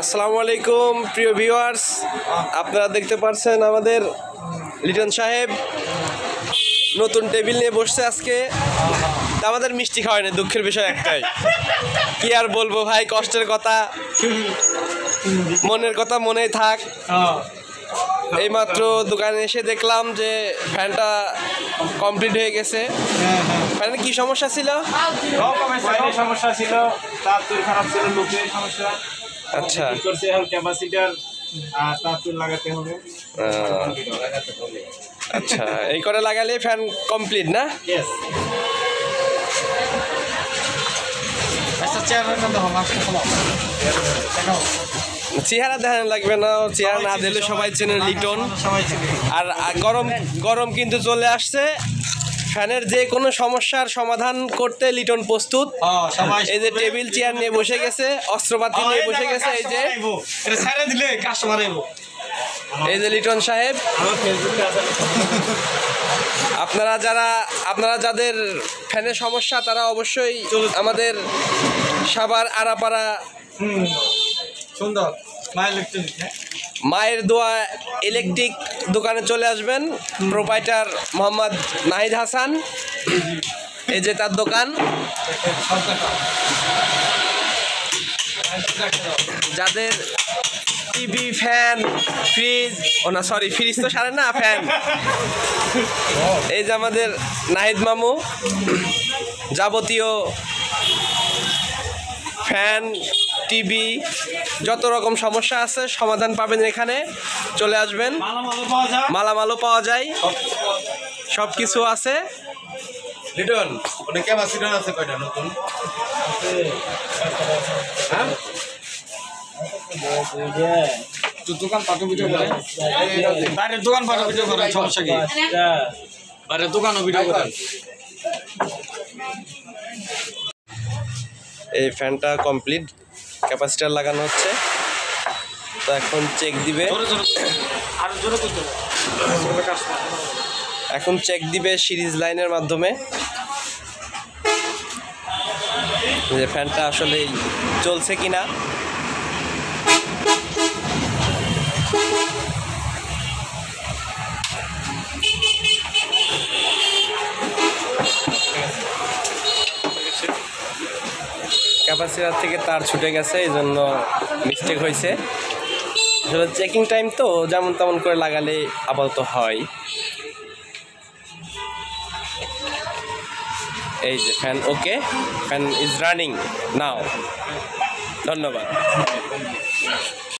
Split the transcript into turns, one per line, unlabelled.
আসসালামু আলাইকুম প্রিয় ভিউয়ার্স, আপনারা দেখতে পাচ্ছেন আমাদের লিটন সাহেব নতুন টেবিল নিয়ে বসছে আজকে। আমাদের মিষ্টি খাওয়ায় না, দুঃখের বিষয় একটাই। কি আর বলবো ভাই, কষ্টের কথা, মনের কথা মনেই থাক। এইমাত্র দোকানে এসে দেখলাম যে ফ্যানটা কমপ্লিট হয়ে গেছে। ফ্যানের কি সমস্যা ছিল?
সমস্যা ছিল, তার খারাপ ছিল, লোকের সমস্যা।
আচ্ছা,
করছে এখন ক্যাপাসিটার আর তার লাগাতে হবে।
আচ্ছা, এই করে লাগালে ফ্যান কমপ্লিট না?
ইয়েস। আচ্ছা, চেয়ারের কথা হলো
চেহারা দেখানো লাগবে না, চেহারা না দিলে সবাই চেনে লিটন। আর গরম গরম কিন্তু চলে আসছে, ফ্যানের যে কোনো সমস্যার সমাধান করতে লিটন প্রস্তুত। এই যে টেবিল চেয়ার নিয়ে বসে গেছে, অস্ত্রপাতি নিয়ে বসে গেছে। এই যে এই যে লিটন সাহেব। আপনারা যাদের ফ্যানের সমস্যা তারা অবশ্যই আমাদের সাভার আরাপাড়া
সুন্দর
মায়ের দোয়া ইলেকট্রিক দোকানে চলে আসবেন। প্রোপাইটার মোহাম্মদ নাহিদ হাসান, এই যে তার দোকান। যাদের টিভি, ফ্যান, ফ্রিজ, ফ্রিজ তো সারে না, ফ্যান। এই যে আমাদের নাহিদ মামু যাবতীয় ফ্যান, টিভি, যত রকম সমস্যা আছে সমাধান পাবেন এখানে। চলে আসবেন, মালামালও পাওয়া যায়, সব কিছু আছে।
লিটন ওটা ক্যাপাসিটর আছে কয়টা নতুন? দোকান পাঠো ভিডিও করে, বাইরের দোকান পাঠো ভিডিও করে, সমস্যা কি? বাইরের দোকানও ভিডিও করে।
এই ফ্যানটা কমপ্লিট, ক্যাপাসিটার লাগানো হচ্ছে। তো এখন চেক দিবে, এখন চেক দিবে সিরিজ লাইনের মাধ্যমে যে ফ্যানটা আসলে চলছে কিনা। ক্যাপাসিটার থেকে তার ছুটে গেছে, এই জন্য মিস্টেক হয়েছে। আসলে চেকিং টাইম তো যেমন তেমন করে লাগালে আপাতত হয়। এই যে fan okay, fan is running now. ধন্যবাদ।